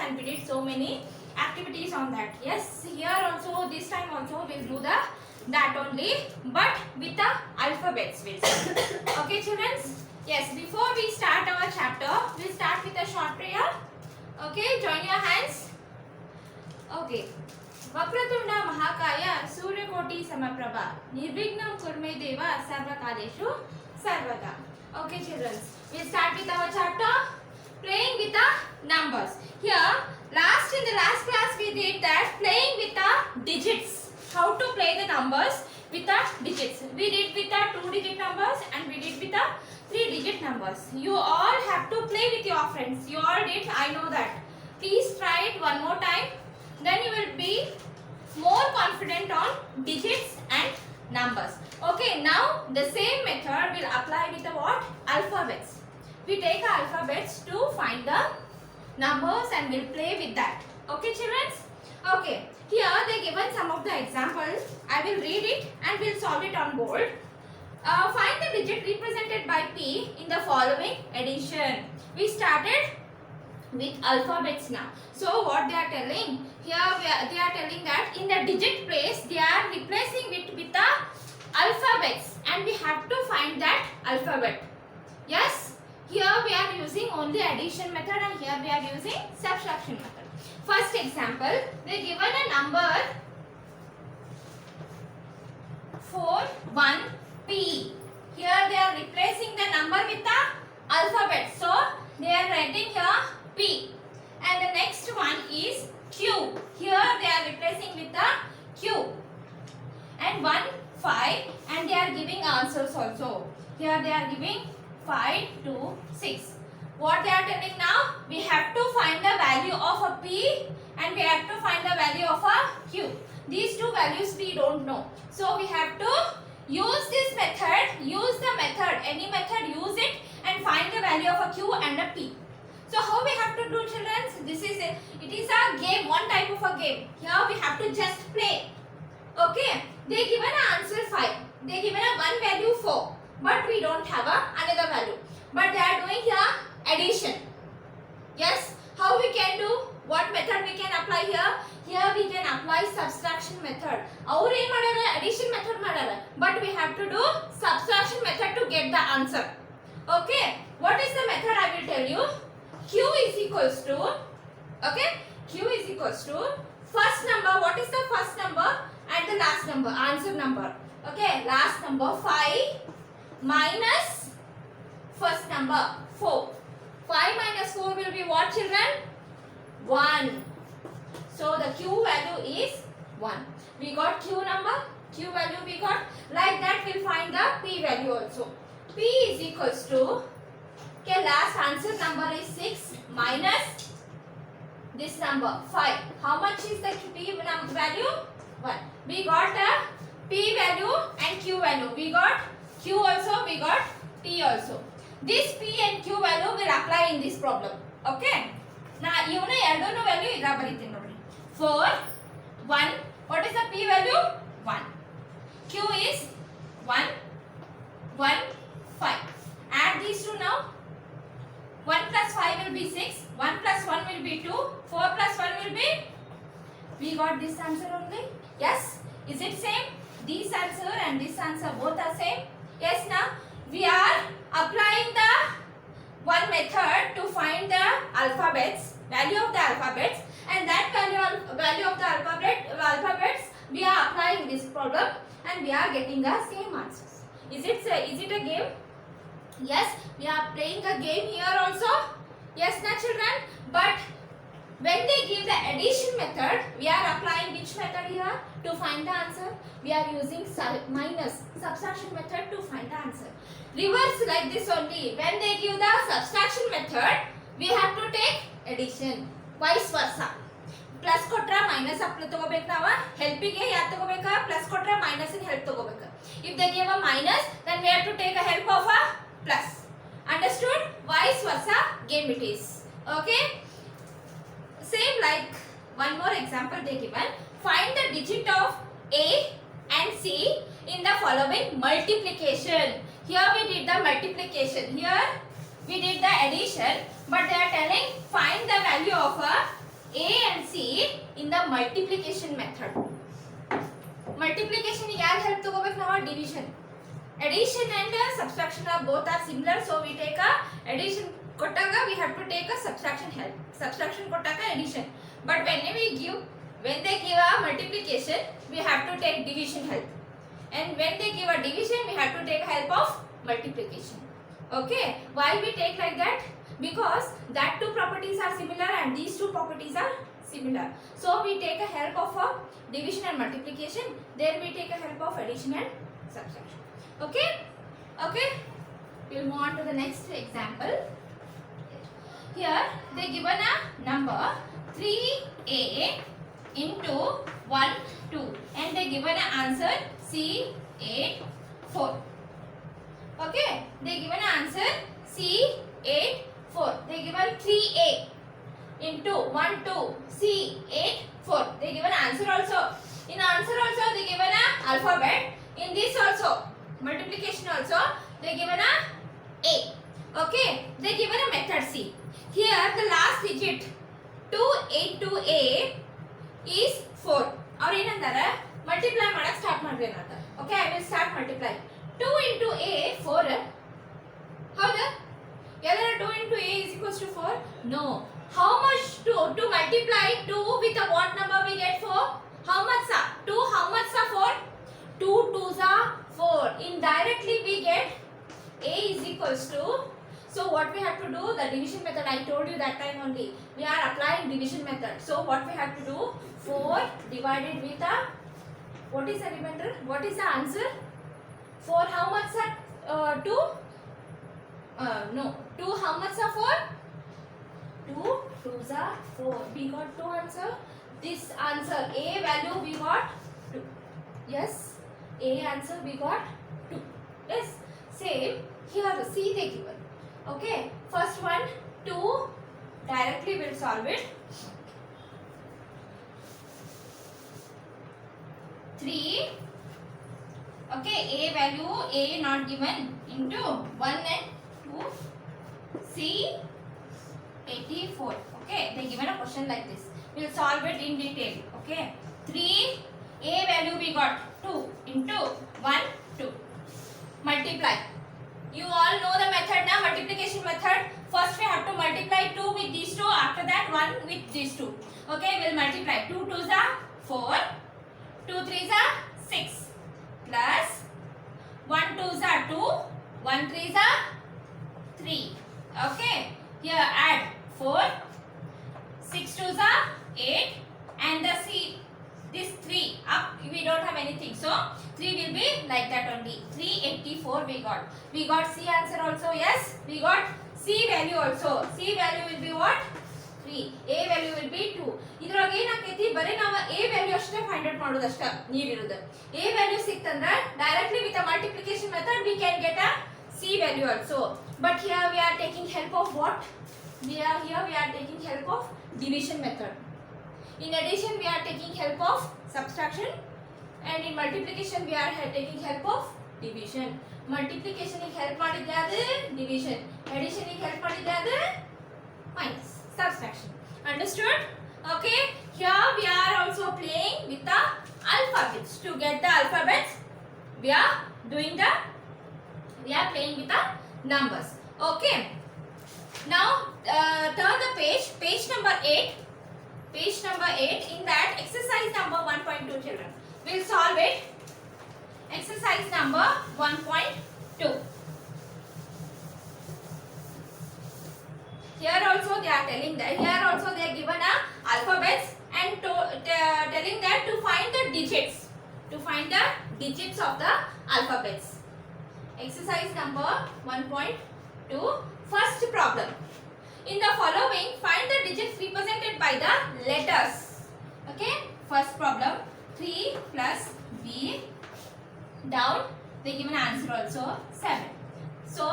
and we did so many activities on that. Yes, here also this time also we'll do that only, but with the alphabets we'll start. Okay children? Yes, before we start our chapter, we'll start with a short prayer. Okay, join your hands. Okay. Vakratunda महाकाय सूर्यकोटि समप्रभा निर्विघ्नं कुरु देव सर्वकार्येषु सर्वदा. Okay children, we'll start with our chapter playing with the numbers. Here in the last class we did that playing with the digits, how to play the numbers with the digits. We did with the 2-digit numbers and we did with the 3-digit numbers. You all have to play with your friends. You all did, I know that. Please try it one more time. Then you will be more confident on digits and numbers. Okay, now the same method will apply with the what? Alphabets. We take alphabets to find the numbers and we'll play with that. Okay children? Okay, here they given some of the examples. I will read it and we'll solve it on board. Find the digit represented by P in the following addition. We started with alphabets now. So what they are telling? Here they are telling that in the digit place they are replacing it with the alphabets and we have to find that alphabet. Yes, here we are using only addition method and here we are using subtraction method. First example, they given a number 41P. Here they are replacing the number with the alphabet. So they are writing here P. And the next one is Q. Here they are replacing with the Q. And 1, 5 and they are giving answers also. Here they are giving 5, 2, 6. What they are telling now? We have to find the value of a P and we have to find the value of a Q. These two values we don't know. So we have to use this method, any method, use it and find the value of a Q and a P. So how we have to do children? It is a game, one type of a game. Here we have to just play. Okay, they given an answer 5. They given a one value 4. But we don't have another value. But they are doing here addition. Yes, how we can do? What method we can apply here? Here we can apply subtraction method. Our addition method, but we have to do subtraction method to get the answer. Okay, what is the method I will tell you? Q is equals to, okay, Q is equals to first number. What is the first number and the last number? Answer number. Okay, last number 5 minus first number 4. 5 minus 4 will be what children? 1. So the Q value is 1. We got Q number, Q value we got. Like that we'll find the P value also. P is equals to, okay, last answer number is 6 minus this number 5. How much is the P value? 1. We got the P value and Q value. We got Q also, we got P also. This P and Q value will apply in this problem. Okay. Now, you know value idra baritin nodi. 4, 1. What is the P value? 1. Q is 1, 1, 5. Add these two now. 1 plus 5 will be 6. 1 plus 1 will be 2. 4 plus 1 will be. We got this answer only. Yes. Is it same? This answer and this answer both are same. Yes, now we are applying the one method to find the alphabets, value of the alphabets, and that value of the alphabets we are applying this problem and we are getting the same answers. Is it a game? Yes, we are playing a game here also. Yes, na children. But when they give the addition method, we are applying which method here to find the answer? We are using minus subtraction method to find the answer. Reverse like this only. When they give the subtraction method, we have to take addition. Vice versa. Plus kotra minus apply tagobek nawa. Helping ge yaad tagobeka. Plus kotra minus in help tagobeka. If they give a minus, then we have to take a help of a plus. Understood? Vice versa game it is. Okay. Same like one more example they given. Find the digit of A and C in the following multiplication. Here we did the multiplication. Here we did the addition. But they are telling find the value of a in the multiplication method. Multiplication ಯಾರು help ತಗೋಬೇಕು ನಾವು division. Addition and subtraction are both are similar, so we take a addition ಕೊಟ್ಟಾಗ we have to take a subtraction help. Subtraction ಕೊಟ್ಟಾಗ addition. But when they give a multiplication, we have to take division help. And when they give a division, we have to take help of multiplication. Okay, why we take like that? Because that two properties are similar and these two properties are similar, so we take a help of a division and multiplication, then we take a help of addition and subtraction. Okay, we'll move on to the next example. Here they given a number 3a into 1 2 and they given an answer C8 4. Okay, they given an answer C8 4. They given 3a into 1 2 C8 4. They given an answer also. In answer also they given a alphabet. In this also multiplication also they given a A. Okay, they given a method C. Here the last digit 2 to A is 4. और ಏನಂತಾರೆ multiply ಮಾಡಕ್ಕೆ start ಮಾಡ್ರಿ ಅಂತ. Okay, I will start multiply. 2 into A 4. ಹೌದಾ? ಎಲ್ಲರ 2 into A is equals to 4? No. How much to multiply 2 with a what number we get 4? How much sa? 2 how much sa 4? 2 2s are 4. Indirectly we get A is equals to, so what we have to do, the division method I told you that time only. We are applying division method. So what we have to do, 4 divided with a, what is the remainder? What is the answer? 4 how much are 2? No, 2 how much are 4? 2 2s are 4. We got 2 answer. This answer A value we got 2. Yes, A answer we got 2. Yes, same here C they given. Okay, first one 2, directly we'll solve it. 3. Okay, A value A not given into 1 and 2 C 84. Okay, they given a question like this. We'll solve it in detail. Okay, 3 A value we got 2 into 1 2. Multiply. You all know the method now, multiplication method. First we have to multiply 2 with these two, after that 1 with these two. Okay, we'll multiply 2 2s are 4, 2 3s are 6 plus 1 2s are 2, 1 3s are 3. Okay, here add 4, 6 2s are 8 and the C, this 3 up we don't have anything, so 3 will be like that only. 384 we got. We got C answer also. Yes, we got C value also. C value will be what? 3. A value will be 2. ಇದ್ರಾಗ ಏನಾಗೈತಿ, ಬರೀ ನಾವು A value ಅಷ್ಟೇ find out ಮಾಡೋದು ಅಷ್ಟೇ ನೀವಿರೋದು. A value ಸಿಕ್ತಂದ್ರೆ directly with a multiplication method we can get a C value also. But here we are taking help of what? We are taking help of division method. In addition we are taking help of subtraction, and in multiplication we are taking help of division. Multiplication ಗೆ help ಮಾಡಿದ್ರೆ ಅದು division, addition ಗೆ help ಮಾಡಿದ್ರೆ ಅದು minus, subtraction. Understood? Okay, here we are also playing with the alphabets. To get the alphabets we are playing with the numbers. Okay, now turn the page number 8. Page number 8, in that exercise number 1.2 children. We'll solve it. Exercise number 1.2. Here also they are telling that, here also they are given a alphabets and telling that to find the digits. To find the digits of the alphabets. Exercise number 1.2. First problem. In the following, find the digits represented by the letters. Okay, first problem 3 plus B, down they given answer also 7. So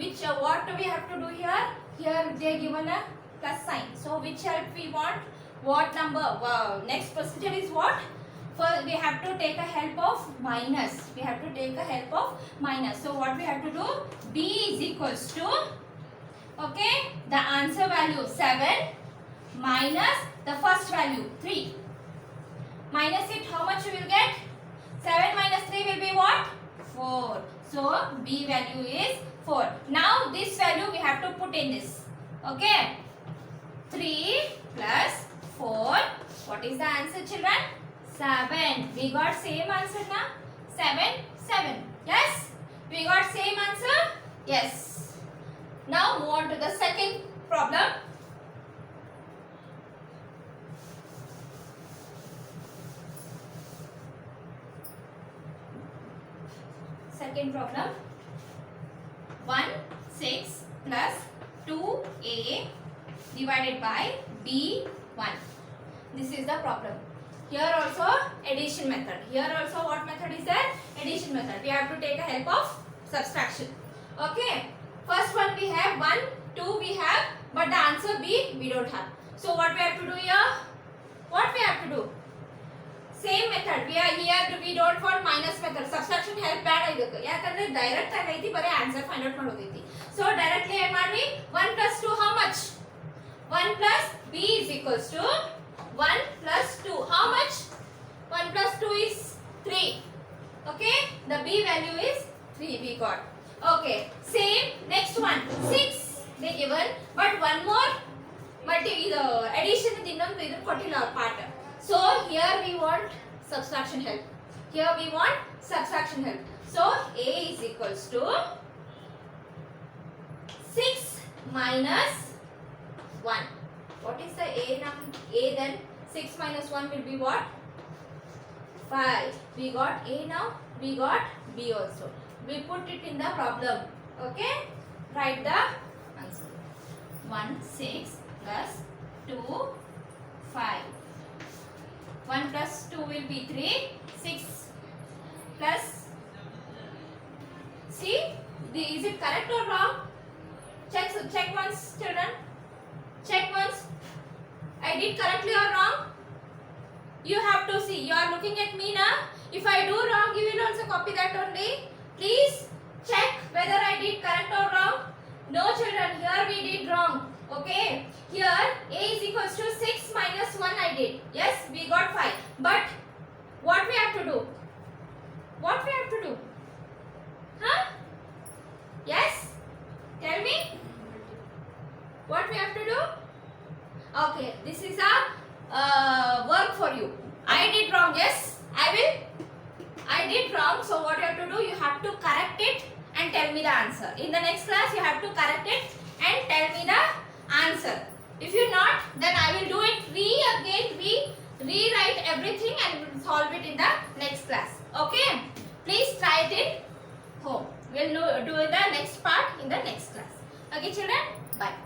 which what we have to do here? Here they given a plus sign. So which help we want? What number? Next procedure is what? First we have to take a help of minus. We have to take a help of minus. So what we have to do? B is equals to, okay, the answer value 7 minus the first value 3. minus it, how much you will get? 7 minus 3 will be what? 4. So B value is 4. Now this value we have to put in this. Okay. 3 plus 4. What is the answer, children? 7. We got same answer now. 7, 7. Yes? We got same answer? Yes. Now move on to the second problem. Second problem. 1, 6 plus 2a divided by b1. This is the problem. Here also addition method. Here also what method is there? Addition method. We have to take a help of subtraction. Okay. First one we have 1, 2 we have, but the answer B we don't have. So what we have to do here? What we have to do? Same method. We are here. We don't want minus method. Subtraction help bad idakku. Yakandre direct agaithi bare answer find out madodaithi. So directly I madri 1 plus 2 how much? 1 plus B is equals to 1 plus 2. How much? 1 plus 2 is 3. Okay? The B value is 3 we got. Okay. Same. Next one. 6 they given. But one more addition idu kottilla part. So here we want subtraction help. Here we want subtraction help. So A is equals to 6 minus 1. What is the A then? 6 minus 1 will be what? 5. We got A now. We got B also. We put it in the problem. Okay? Write the answer. 1, 6 plus 2, 5. 1 plus 2 will be 3. 6 plus. See? Is it correct or wrong? Check once, children. Check once. I did correctly or wrong? You have to see. You are looking at me now. If I do wrong, you will also copy that only. Please check whether I did correct or wrong. No, children. Here we did wrong. Okay. Here A is equals to 6 minus 1 I did. Yes, we got 5. But what we have to do? What we have to do? Huh? Yes? Tell me. What we have to do? Okay, this is a work for you. I did wrong. Yes, I did wrong. So what you have to do? You have to correct it and tell me the answer. In the next class, you have to correct it and tell me the answer. If you not, then I will do it rewrite everything and solve it in the next class. Okay? Please try it in home. We'll do the next part in the next class. Okay, children? Bye.